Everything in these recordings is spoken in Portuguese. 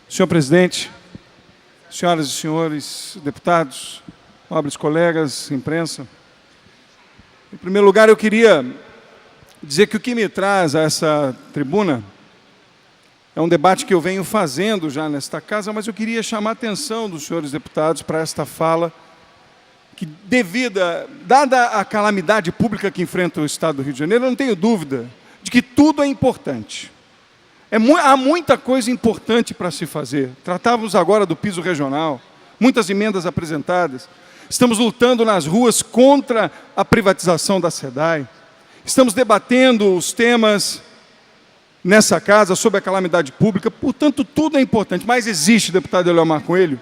Senhor presidente, senhoras e senhores deputados, nobres colegas, imprensa, em primeiro lugar eu queria dizer que o que me traz a essa tribuna é um debate que eu venho fazendo já nesta casa, mas eu queria chamar a atenção dos senhores deputados para esta fala que, dada a calamidade pública que enfrenta o Estado do Rio de Janeiro, eu não tenho dúvida de que tudo é importante. Há muita coisa importante para se fazer. Tratávamos agora do piso regional, muitas emendas apresentadas. Estamos lutando nas ruas contra a privatização da SEDAI. Estamos debatendo os temas nessa casa sobre a calamidade pública. Portanto, tudo é importante. Mas existe, deputado Eleomar Coelho,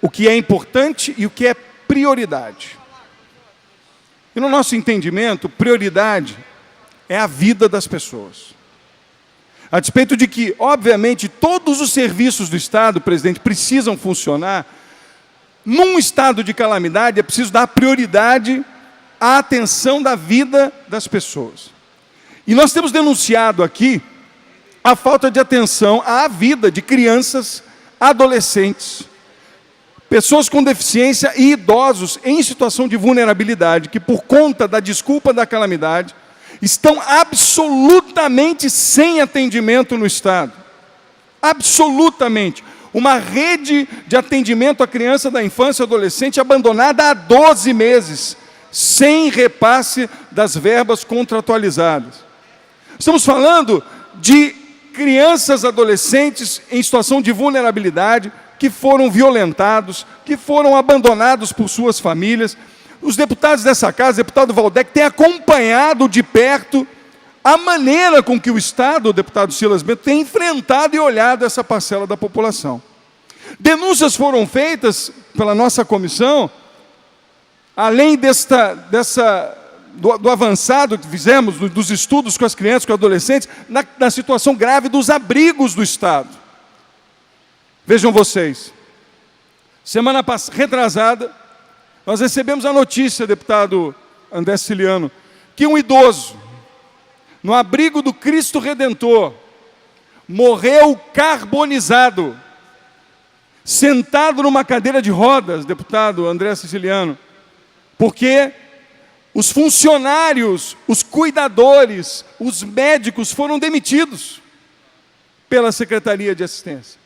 o que é importante e o que é prioridade. E no nosso entendimento, prioridade é a vida das pessoas. A despeito de que, obviamente, todos os serviços do Estado, presidente, precisam funcionar, num estado de calamidade é preciso dar prioridade à atenção da vida das pessoas. E nós temos denunciado aqui a falta de atenção à vida de crianças, adolescentes, pessoas com deficiência e idosos em situação de vulnerabilidade, que por conta da desculpa da calamidade, estão absolutamente sem atendimento no Estado. Absolutamente. Uma rede de atendimento à criança, da infância e adolescente abandonada há 12 meses, sem repasse das verbas contratualizadas. Estamos falando de crianças, adolescentes em situação de vulnerabilidade, que foram violentados, que foram abandonados por suas famílias. Os deputados dessa casa, o deputado Valdec, têm acompanhado de perto a maneira com que o Estado, o deputado Silas Bento, tem enfrentado e olhado essa parcela da população. Denúncias foram feitas pela nossa comissão, além do avançado que fizemos, dos estudos com as crianças, com os adolescentes, na situação grave dos abrigos do Estado. Vejam vocês, semana retrasada, nós recebemos a notícia, deputado André Siciliano, que um idoso, no abrigo do Cristo Redentor, morreu carbonizado, sentado numa cadeira de rodas, deputado André Siciliano, porque os funcionários, os cuidadores, os médicos foram demitidos pela Secretaria de Assistência.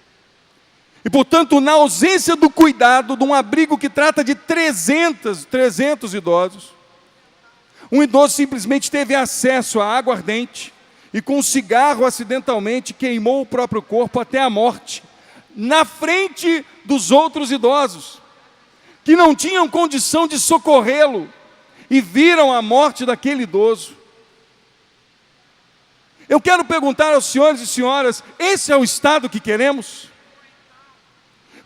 E, portanto, na ausência do cuidado de um abrigo que trata de 300 idosos, um idoso simplesmente teve acesso à água ardente e com um cigarro acidentalmente queimou o próprio corpo até a morte, na frente dos outros idosos, que não tinham condição de socorrê-lo e viram a morte daquele idoso. Eu quero perguntar aos senhores e senhoras, esse é o Estado que queremos?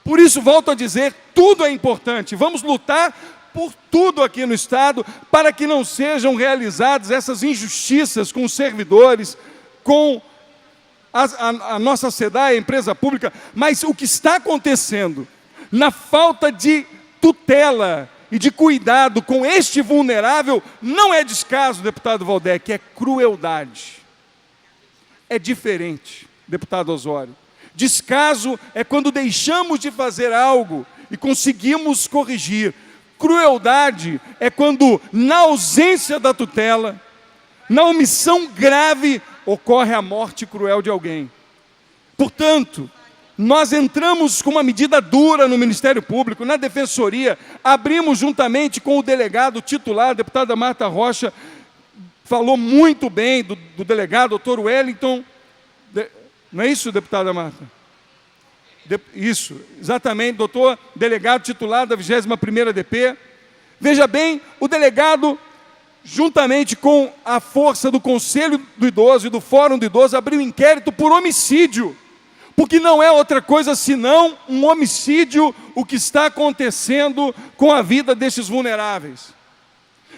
Por isso, volto a dizer, tudo é importante. Vamos lutar por tudo aqui no Estado, para que não sejam realizadas essas injustiças com os servidores, com a nossa SEDAI, a empresa pública. Mas o que está acontecendo, na falta de tutela e de cuidado com este vulnerável, não é descaso, deputado Valdec, é crueldade. É diferente, deputado Osório. Descaso é quando deixamos de fazer algo e conseguimos corrigir. Crueldade é quando, na ausência da tutela, na omissão grave, ocorre a morte cruel de alguém. Portanto, nós entramos com uma medida dura no Ministério Público, na Defensoria, abrimos juntamente com o delegado titular, a deputada Marta Rocha, falou muito bem do delegado, doutor Wellington. Não é isso, deputada Marta? Isso, exatamente, doutor delegado titular da 21ª DP. Veja bem, o delegado, juntamente com a força do Conselho do Idoso e do Fórum do Idoso, abriu inquérito por homicídio, porque não é outra coisa senão um homicídio o que está acontecendo com a vida destes vulneráveis.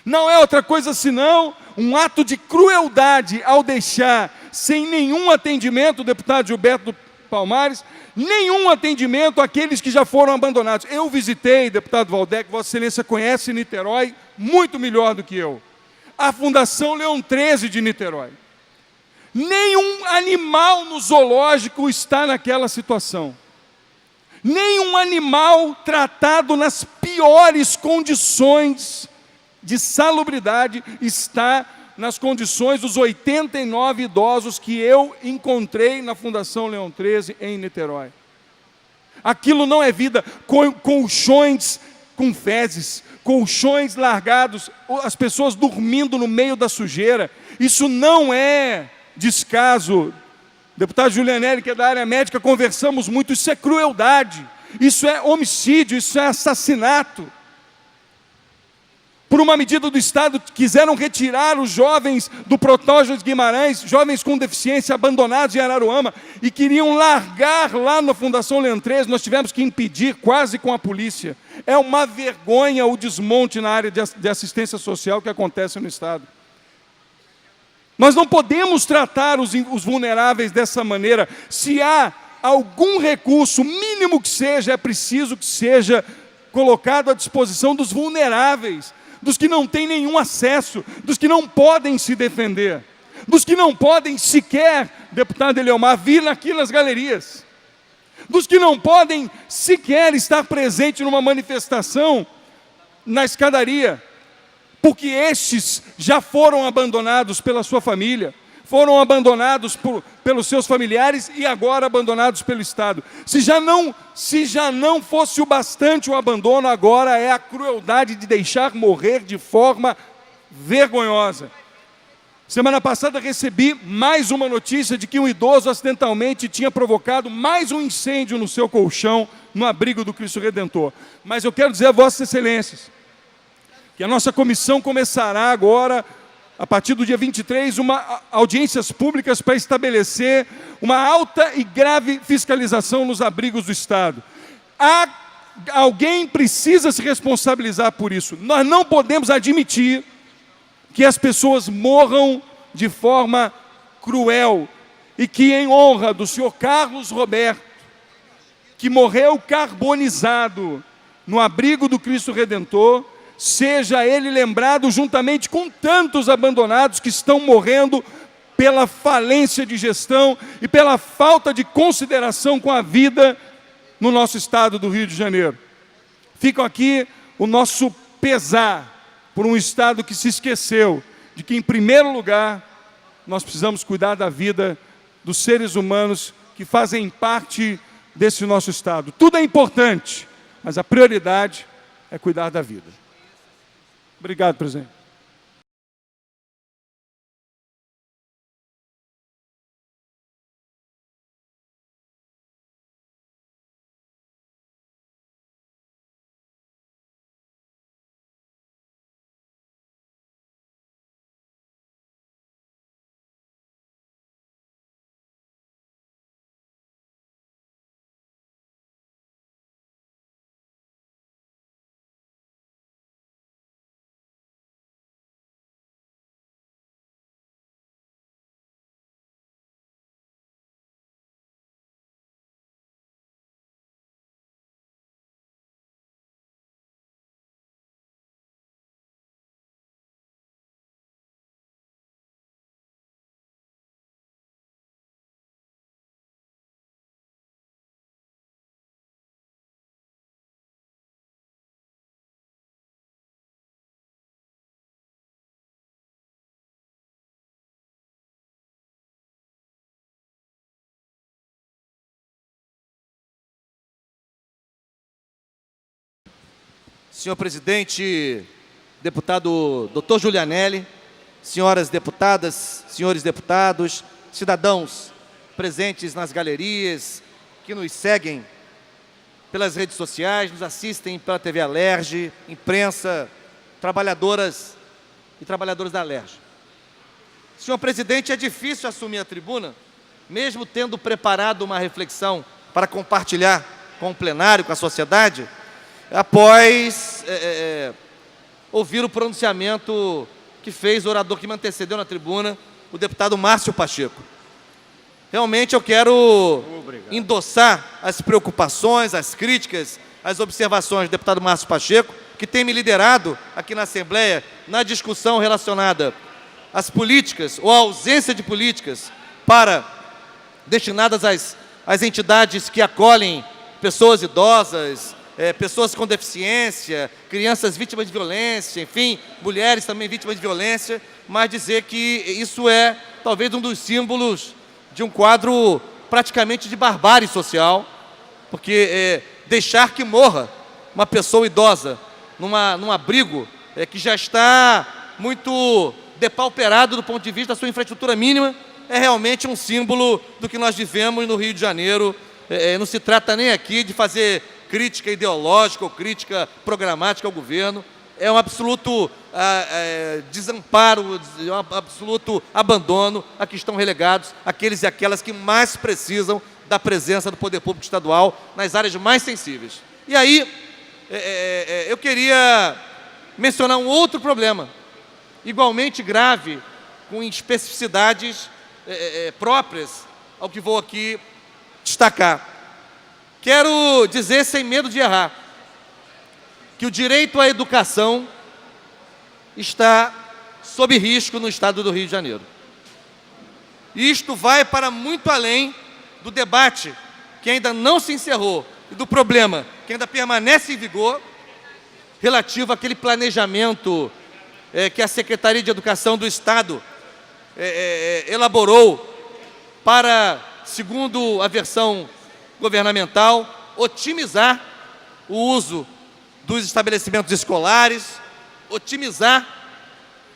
Não é outra coisa senão um ato de crueldade ao deixar sem nenhum atendimento, deputado Gilberto Palmares, nenhum atendimento àqueles que já foram abandonados. Eu visitei, deputado Valdec, Vossa Excelência conhece Niterói muito melhor do que eu, a Fundação Leão XIII de Niterói. Nenhum animal no zoológico está naquela situação. Nenhum animal tratado nas piores condições de salubridade está nas condições dos 89 idosos que eu encontrei na Fundação Leão 13 em Niterói. Aquilo não é vida, colchões com fezes, colchões largados, as pessoas dormindo no meio da sujeira. Isso não é descaso. Deputado Julianelli, que é da área médica, conversamos muito, isso é crueldade, isso é homicídio, isso é assassinato. Por uma medida do Estado, quiseram retirar os jovens do Protógenes Guimarães, jovens com deficiência abandonados em Araruama, e queriam largar lá na Fundação Leão 13, nós tivemos que impedir quase com a polícia. É uma vergonha o desmonte na área de assistência social que acontece no Estado. Nós não podemos tratar os vulneráveis dessa maneira. Se há algum recurso, mínimo que seja, é preciso que seja colocado à disposição dos vulneráveis, dos que não têm nenhum acesso, dos que não podem se defender, dos que não podem sequer, deputado Eliomar, vir aqui nas galerias, dos que não podem sequer estar presente numa manifestação na escadaria, porque estes já foram abandonados pela sua família, foram abandonados pelos seus familiares e agora abandonados pelo Estado. Se já não fosse o bastante o abandono, agora é a crueldade de deixar morrer de forma vergonhosa. Semana passada recebi mais uma notícia de que um idoso acidentalmente tinha provocado mais um incêndio no seu colchão, no abrigo do Cristo Redentor. Mas eu quero dizer a Vossas Excelências, que a nossa comissão começará agora, a partir do dia 23, audiências públicas para estabelecer uma alta e grave fiscalização nos abrigos do Estado. Alguém precisa se responsabilizar por isso. Nós não podemos admitir que as pessoas morram de forma cruel e que, em honra do senhor Carlos Roberto, que morreu carbonizado no abrigo do Cristo Redentor, seja ele lembrado juntamente com tantos abandonados que estão morrendo pela falência de gestão e pela falta de consideração com a vida no nosso estado do Rio de Janeiro. Fica aqui o nosso pesar por um estado que se esqueceu de que, em primeiro lugar, nós precisamos cuidar da vida dos seres humanos que fazem parte desse nosso estado. Tudo é importante, mas a prioridade é cuidar da vida. Obrigado, presidente. Senhor presidente, deputado Dr. Julianelli, senhoras deputadas, senhores deputados, cidadãos presentes nas galerias, que nos seguem pelas redes sociais, nos assistem pela TV Alerj, imprensa, trabalhadoras e trabalhadores da Alerj. Senhor presidente, é difícil assumir a tribuna, mesmo tendo preparado uma reflexão para compartilhar com o plenário, com a sociedade, após ouvir o pronunciamento que fez o orador que me antecedeu na tribuna, o deputado Márcio Pacheco. Realmente eu quero endossar as preocupações, as críticas, as observações do deputado Márcio Pacheco, que tem me liderado aqui na Assembleia na discussão relacionada às políticas ou à ausência de políticas destinadas às entidades que acolhem pessoas idosas, pessoas com deficiência, crianças vítimas de violência, enfim, mulheres também vítimas de violência, mas dizer que isso é talvez um dos símbolos de um quadro praticamente de barbárie social, porque deixar que morra uma pessoa idosa num abrigo que já está muito depauperado do ponto de vista da sua infraestrutura mínima, é realmente um símbolo do que nós vivemos no Rio de Janeiro. Não se trata nem aqui de fazer crítica ideológica ou crítica programática ao governo. É um absoluto desamparo, um absoluto abandono a que estão relegados aqueles e aquelas que mais precisam da presença do poder público estadual nas áreas mais sensíveis. E aí, eu queria mencionar um outro problema, igualmente grave, com especificidades próprias ao que vou aqui destacar. Quero dizer, sem medo de errar, que o direito à educação está sob risco no estado do Rio de Janeiro. E isto vai para muito além do debate que ainda não se encerrou e do problema que ainda permanece em vigor relativo àquele planejamento que a Secretaria de Educação do Estado elaborou para, segundo a versão governamental, otimizar o uso dos estabelecimentos escolares, otimizar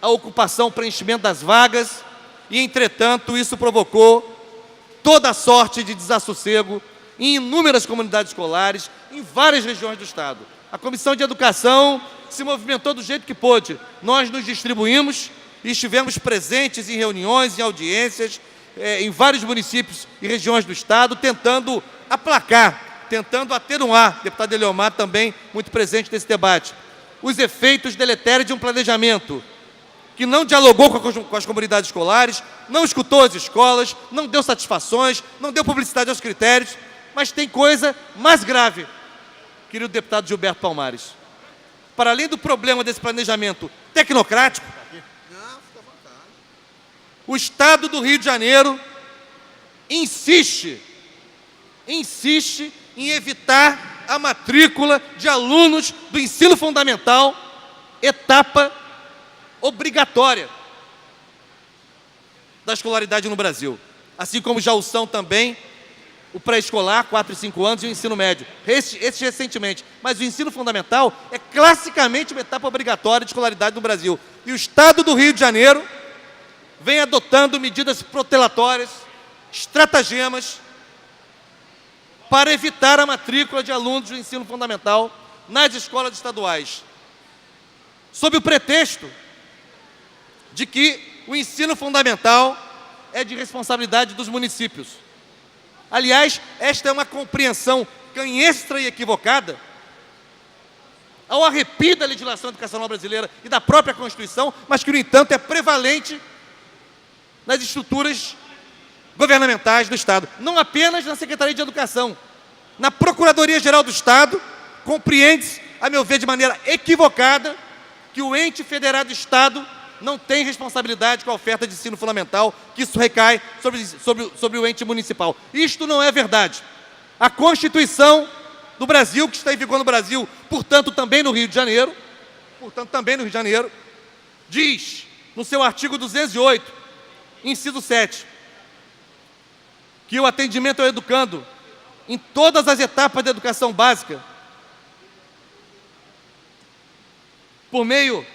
a ocupação, o preenchimento das vagas, e, entretanto, isso provocou toda sorte de desassossego em inúmeras comunidades escolares, em várias regiões do Estado. A Comissão de Educação se movimentou do jeito que pôde. Nós nos distribuímos e estivemos presentes em reuniões, em audiências, em vários municípios e regiões do Estado, tentando aplacar, tentando atenuar, deputado Eliomar também muito presente nesse debate, os efeitos deletérios de um planejamento que não dialogou com as comunidades escolares, não escutou as escolas, não deu satisfações, não deu publicidade aos critérios, mas tem coisa mais grave, querido deputado Gilberto Palmares. Para além do problema desse planejamento tecnocrático, o Estado do Rio de Janeiro insiste em evitar a matrícula de alunos do ensino fundamental, etapa obrigatória da escolaridade no Brasil, assim como já o são também o pré-escolar, 4 e 5 anos, e o ensino médio, esse recentemente. Mas o ensino fundamental é classicamente uma etapa obrigatória de escolaridade no Brasil. E o Estado do Rio de Janeiro vem adotando medidas protelatórias, estratagemas, para evitar a matrícula de alunos do ensino fundamental nas escolas estaduais, sob o pretexto de que o ensino fundamental é de responsabilidade dos municípios. Aliás, esta é uma compreensão canhestra e equivocada, ao arrepio da legislação educacional brasileira e da própria Constituição, mas que, no entanto, é prevalente nas estruturas governamentais do Estado, não apenas na Secretaria de Educação. Na Procuradoria-Geral do Estado, compreende-se, a meu ver, de maneira equivocada, que o ente federado Estado não tem responsabilidade com a oferta de ensino fundamental, que isso recai sobre o ente municipal. Isto não é verdade. A Constituição do Brasil, que está em vigor no Brasil, portanto também no Rio de Janeiro, diz, no seu artigo 208, inciso 7, que o atendimento ao educando em todas as etapas da educação básica, por meio...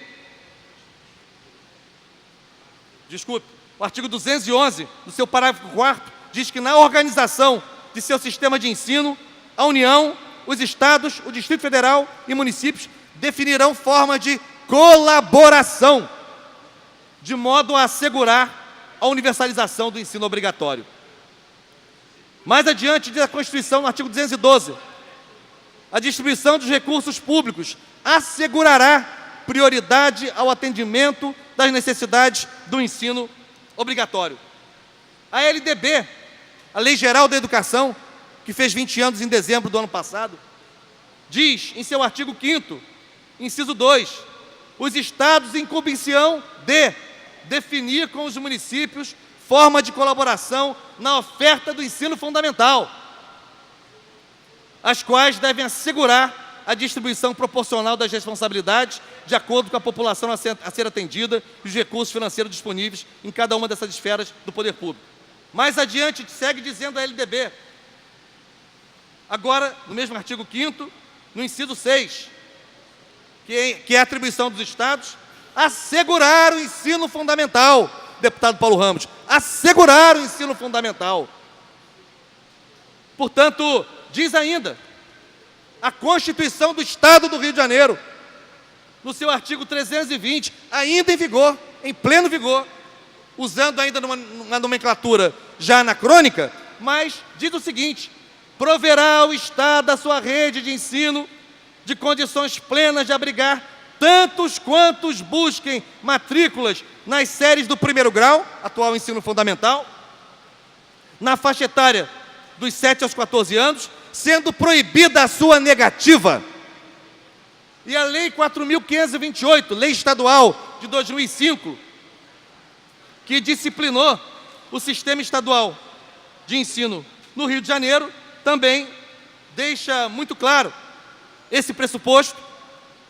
o artigo 211, no seu parágrafo 4º, diz que na organização de seu sistema de ensino, a União, os Estados, o Distrito Federal e municípios definirão forma de colaboração, de modo a assegurar a universalização do ensino obrigatório. Mais adiante, diz a Constituição, no artigo 212, a distribuição dos recursos públicos assegurará prioridade ao atendimento das necessidades do ensino obrigatório. A LDB, a Lei Geral da Educação, que fez 20 anos em dezembro do ano passado, diz, em seu artigo 5º, inciso 2, os estados incumbem-se-ão de definir com os municípios forma de colaboração na oferta do ensino fundamental, as quais devem assegurar a distribuição proporcional das responsabilidades de acordo com a população a ser atendida e os recursos financeiros disponíveis em cada uma dessas esferas do poder público. Mais adiante, segue dizendo a LDB, agora, no mesmo artigo 5º, no inciso 6, que é a atribuição dos estados, assegurar o ensino fundamental, deputado Paulo Ramos, assegurar o ensino fundamental. Portanto, diz ainda, a Constituição do Estado do Rio de Janeiro, no seu artigo 320, ainda em vigor, em pleno vigor, usando ainda uma nomenclatura já anacrônica, mas diz o seguinte: proverá o Estado a sua rede de ensino de condições plenas de abrigar tantos quantos busquem matrículas nas séries do 1º grau, atual ensino fundamental, na faixa etária dos 7 aos 14 anos, sendo proibida a sua negativa. E a Lei 4.528, Lei Estadual de 2005, que disciplinou o sistema estadual de ensino no Rio de Janeiro, também deixa muito claro esse pressuposto,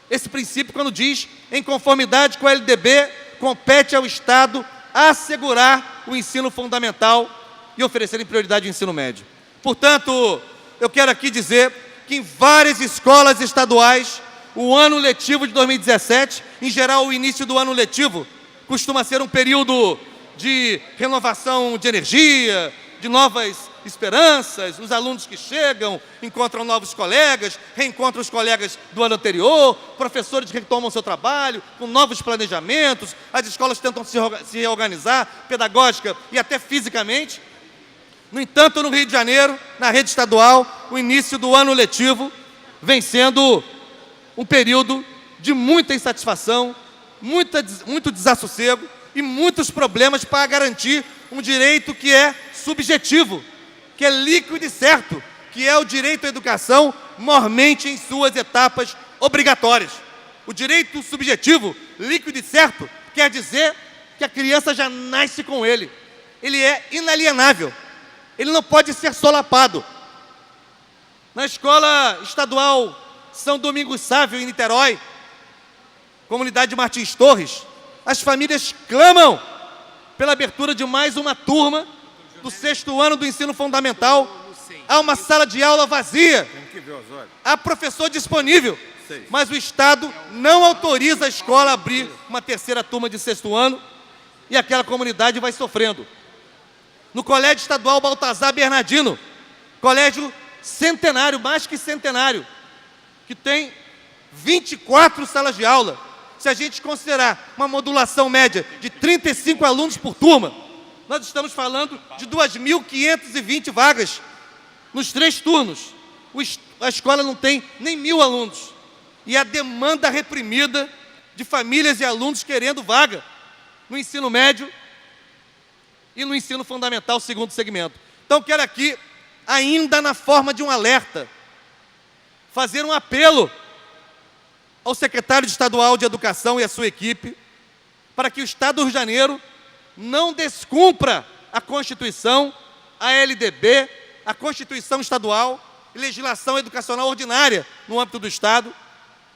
esse princípio, quando diz, em conformidade com a LDB, compete ao Estado assegurar o ensino fundamental e oferecer prioridade ao ensino médio. Portanto, eu quero aqui dizer que em várias escolas estaduais, o ano letivo de 2017, em geral o início do ano letivo, costuma ser um período de renovação de energia, de novas esperanças, os alunos que chegam, encontram novos colegas, reencontram os colegas do ano anterior, professores que retomam seu trabalho, com novos planejamentos, as escolas tentam se reorganizar, pedagógica e até fisicamente. No entanto, no Rio de Janeiro, na rede estadual, o início do ano letivo vem sendo um período de muita insatisfação, muito desassossego e muitos problemas para garantir um direito que é subjetivo, que é líquido e certo, que é o direito à educação, mormente em suas etapas obrigatórias. O direito subjetivo, líquido e certo, quer dizer que a criança já nasce com ele. Ele é inalienável. Ele não pode ser solapado. Na escola estadual São Domingos Sávio, em Niterói, comunidade de Martins Torres, as famílias clamam pela abertura de mais uma turma do 6º ano do ensino fundamental. Há uma sala de aula vazia, há professor disponível, mas o Estado não autoriza a escola a abrir uma 3ª turma de 6º ano e aquela comunidade vai sofrendo. No Colégio Estadual Baltazar Bernardino, colégio centenário, mais que centenário, que tem 24 salas de aula. Se a gente considerar uma modulação média de 35 alunos por turma, nós estamos falando de 2.520 vagas nos 3 turnos. A escola não tem nem 1.000 alunos. E a demanda reprimida de famílias e alunos querendo vaga no ensino médio e no ensino fundamental, segundo segmento. Então, quero aqui, ainda na forma de um alerta, fazer um apelo ao secretário estadual de Educação e a sua equipe, para que o Estado do Rio de Janeiro não descumpra a Constituição, a LDB, a Constituição Estadual e legislação educacional ordinária no âmbito do Estado,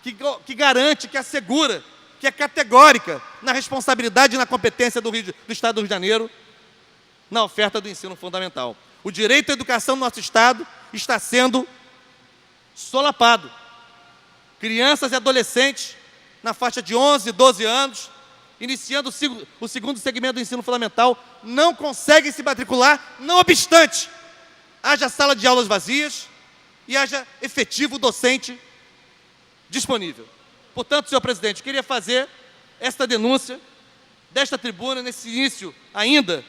que garante, que assegura, que é categórica na responsabilidade e na competência do Estado do Rio de Janeiro na oferta do ensino fundamental. O direito à educação no nosso Estado está sendo solapado. Crianças e adolescentes na faixa de 11, 12 anos, iniciando o 2º segmento do ensino fundamental, não conseguem se matricular, não obstante haja sala de aulas vazias e haja efetivo docente disponível. Portanto, senhor presidente, eu queria fazer esta denúncia desta tribuna nesse início ainda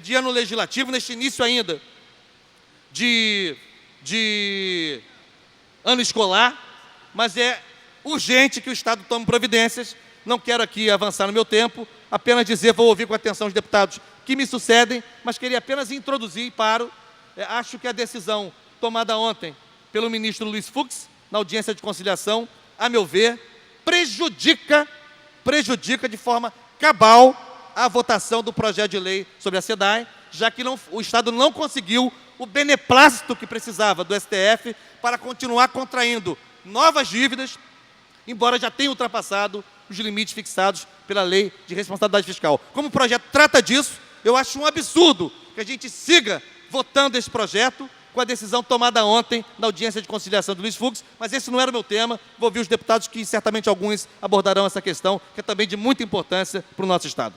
de ano legislativo, neste início ainda de ano escolar, mas é urgente que o Estado tome providências. Não quero aqui avançar no meu tempo, apenas dizer, vou ouvir com atenção os deputados que me sucedem, mas queria apenas introduzir e paro. Acho que a decisão tomada ontem pelo ministro Luiz Fux, na audiência de conciliação, a meu ver, prejudica de forma cabal a votação do projeto de lei sobre a SEDAI, já que o Estado não conseguiu o beneplácito que precisava do STF para continuar contraindo novas dívidas, embora já tenha ultrapassado os limites fixados pela Lei de Responsabilidade Fiscal. Como o projeto trata disso, eu acho um absurdo que a gente siga votando esse projeto com a decisão tomada ontem na audiência de conciliação do Luiz Fux, mas esse não era o meu tema. Vou ouvir os deputados que certamente alguns abordarão essa questão, que é também de muita importância para o nosso Estado.